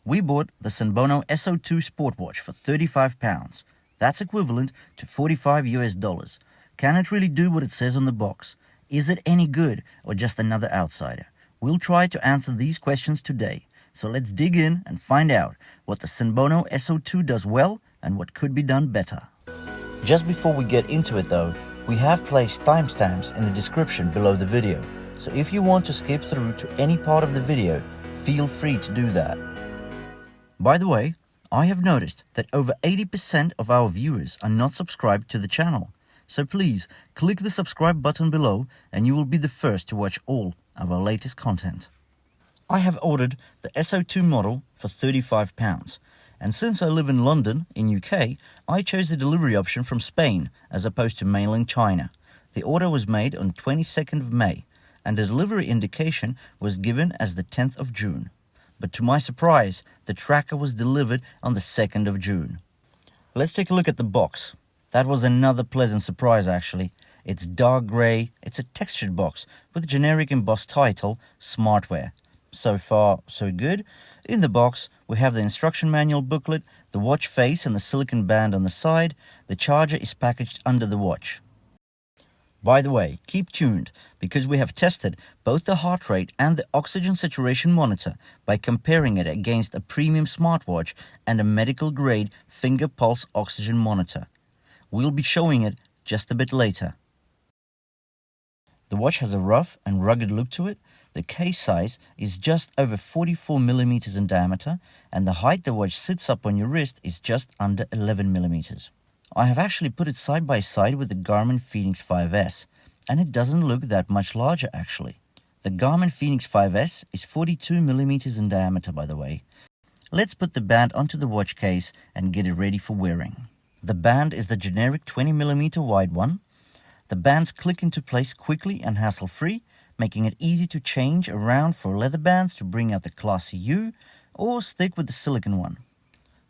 We bought the SENBONO S02 sport watch for £35. That's equivalent to $45 US. Can it really do what it says on the box? Is it any good or just another outsider? We'll try to answer these questions today. So let's dig in and find out what the SENBONO S02 does well and what could be done better. Just before we get into it though, we have placed timestamps in the description below the video. So if you want to skip through to any part of the video, feel free to do that. By the way, I have noticed that over 80% of our viewers are not subscribed to the channel. So please click the subscribe button below and you will be the first to watch all of our latest content. I have ordered the SO2 model for £35, and since I live in London, in UK, I chose the delivery option from Spain as opposed to mainland China. The order was made on 22nd of May, and the delivery indication was given as the 10th of June. But to my surprise, the tracker was delivered on the 2nd of June. Let's take a look at the box. That was another pleasant surprise actually. It's dark grey, it's a textured box with a generic embossed title, Smartwear. So far, so good. In the box, we have the instruction manual booklet, the watch face and the silicone band on the side. The charger is packaged under the watch. By the way, keep tuned because we have tested both the heart rate and the oxygen saturation monitor by comparing it against a premium smartwatch and a medical grade finger pulse oxygen monitor. We'll be showing it just a bit later. The watch has a rough and rugged look to it. The case size is just over 44 millimeters in diameter, and the height the watch sits up on your wrist is just under 11 millimeters. I have actually put it side by side with the Garmin Fenix 5S, and it doesn't look that much larger actually. The Garmin Fenix 5S is 42 millimeters in diameter, by the way. Let's put the band onto the watch case and get it ready for wearing. The band is the generic 20 millimeter wide one. The bands click into place quickly and hassle-free, making it easy to change around for leather bands to bring out the classy U, or stick with the silicone one.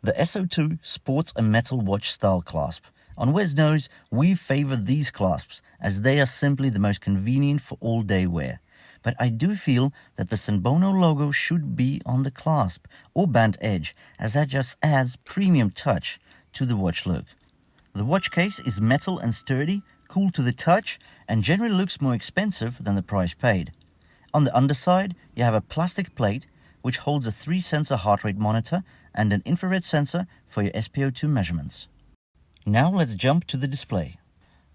The SO2 sports a metal watch style clasp. On Wesknows, we favor these clasps as they are simply the most convenient for all-day wear. But I do feel that the SENBONO logo should be on the clasp or band edge, as that just adds premium touch to the watch look. The watch case is metal and sturdy, cool to the touch, and generally looks more expensive than the price paid. On the underside, you have a plastic plate which holds a 3-sensor heart rate monitor and an infrared sensor for your SpO2 measurements. Now let's jump to the display.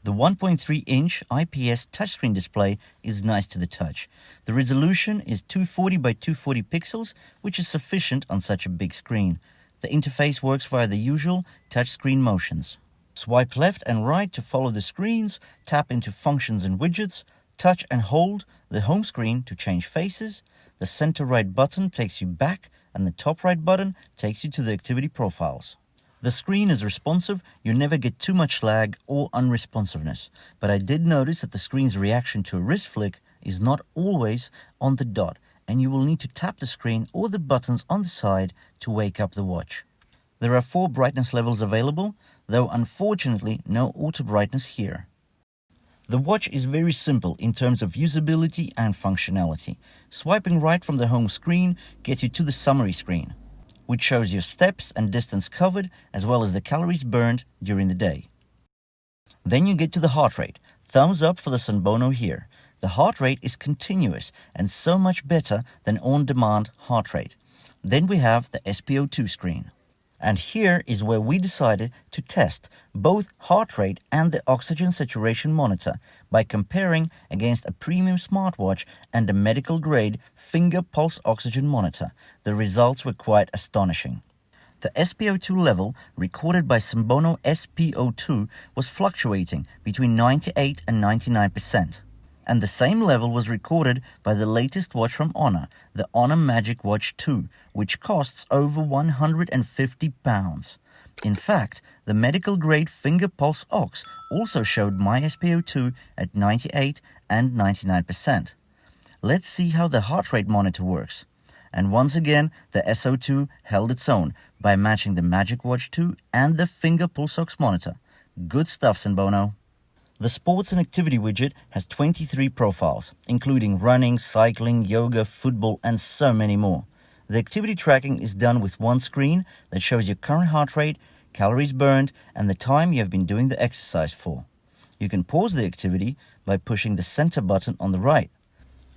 The 1.3-inch IPS touchscreen display is nice to the touch. The resolution is 240 by 240 pixels, which is sufficient on such a big screen. The interface works via the usual touchscreen motions. Swipe left and right to follow the screens, tap into functions and widgets, touch and hold the home screen to change faces. The center right button takes you back and the top right button takes you to the activity profiles. The screen is responsive, you never get too much lag or unresponsiveness, but I did notice that the screen's reaction to a wrist flick is not always on the dot, and you will need to tap the screen or the buttons on the side to wake up the watch. There are 4 brightness levels available, though unfortunately no auto brightness here. The watch is very simple in terms of usability and functionality. Swiping right from the home screen gets you to the summary screen, which shows your steps and distance covered as well as the calories burned during the day. Then you get to the heart rate. Thumbs up for the SENBONO here. The heart rate is continuous and so much better than on-demand heart rate. Then we have the SpO2 screen. And here is where we decided to test both heart rate and the oxygen saturation monitor by comparing against a premium smartwatch and a medical grade finger pulse oxygen monitor. The results were quite astonishing. The SpO2 level recorded by SENBONO SpO2 was fluctuating between 98 and 99%. And the same level was recorded by the latest watch from Honor, the Honor MagicWatch 2, which costs over £150. In fact, the medical-grade finger pulse ox also showed my SpO2 at 98 and 99%. Let's see how the heart rate monitor works. And once again, the SO2 held its own by matching the MagicWatch 2 and the finger pulse ox monitor. Good stuff, SENBONO. The Sports and Activity widget has 23 profiles, including running, cycling, yoga, football, and so many more. The activity tracking is done with one screen that shows your current heart rate, calories burned, and the time you have been doing the exercise for. You can pause the activity by pushing the center button on the right.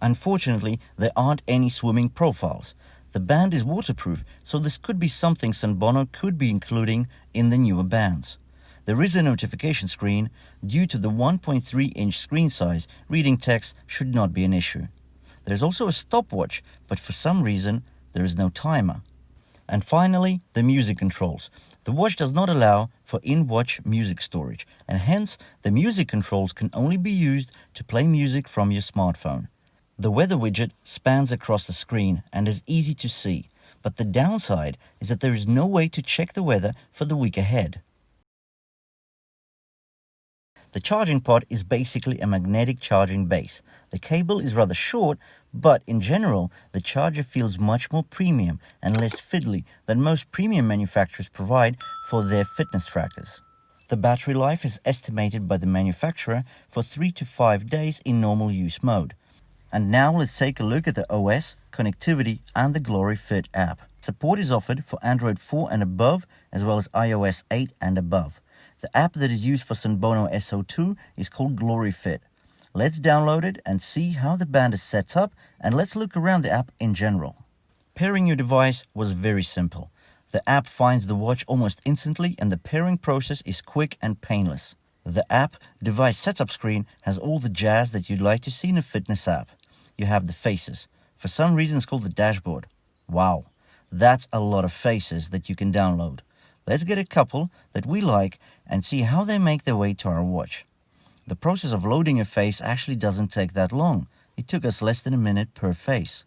Unfortunately, there aren't any swimming profiles. The band is waterproof, so this could be something SENBONO could be including in the newer bands. There is a notification screen. Due to the 1.3-inch screen size, reading text should not be an issue. There's also a stopwatch, but for some reason, there is no timer. And finally, the music controls. The watch does not allow for in-watch music storage, and hence, the music controls can only be used to play music from your smartphone. The weather widget spans across the screen and is easy to see, but the downside is that there is no way to check the weather for the week ahead. The charging port is basically a magnetic charging base. The cable is rather short, but in general, the charger feels much more premium and less fiddly than most premium manufacturers provide for their fitness trackers. The battery life is estimated by the manufacturer for 3 to 5 days in normal use mode. And now let's take a look at the OS, connectivity, and the GloryFit app. Support is offered for Android 4 and above, as well as iOS 8 and above. The app that is used for SENBONO S02 is called GloryFit. Let's download it and see how the band is set up, and let's look around the app in general. Pairing your device was very simple. The app finds the watch almost instantly, and the pairing process is quick and painless. The app device setup screen has all the jazz that you'd like to see in a fitness app. You have the faces. For some reason it's called the dashboard. Wow, that's a lot of faces that you can download. Let's get a couple that we like and see how they make their way to our watch. The process of loading a face actually doesn't take that long. It took us less than a minute per face.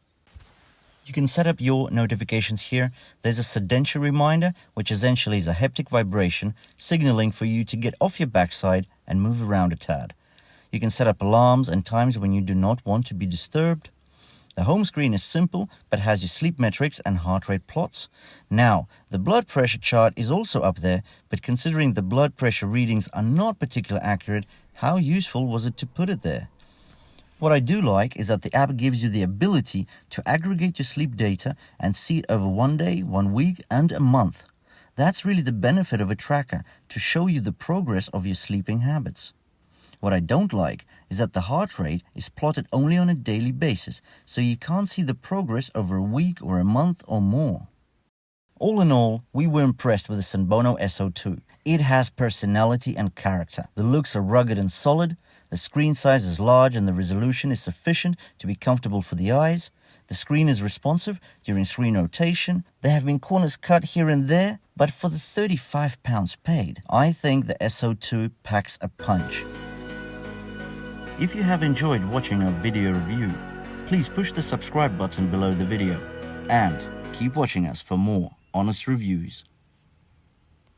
You can set up your notifications here. There's a sedentary reminder, which essentially is a haptic vibration signaling for you to get off your backside and move around a tad. You can set up alarms and times when you do not want to be disturbed. The home screen is simple, but has your sleep metrics and heart rate plots. Now, the blood pressure chart is also up there, but considering the blood pressure readings are not particularly accurate, how useful was it to put it there? What I do like is that the app gives you the ability to aggregate your sleep data and see it over 1 day, 1 week, and a month. That's really the benefit of a tracker, to show you the progress of your sleeping habits. What I don't like is that the heart rate is plotted only on a daily basis, so you can't see the progress over a week or a month or more. All in all, we were impressed with the SENBONO S02. It has personality and character. The looks are rugged and solid, the screen size is large and the resolution is sufficient to be comfortable for the eyes. The screen is responsive during screen rotation. There have been corners cut here and there, but for the £35 paid, I think the S02 packs a punch. If you have enjoyed watching our video review, please push the subscribe button below the video and keep watching us for more honest reviews.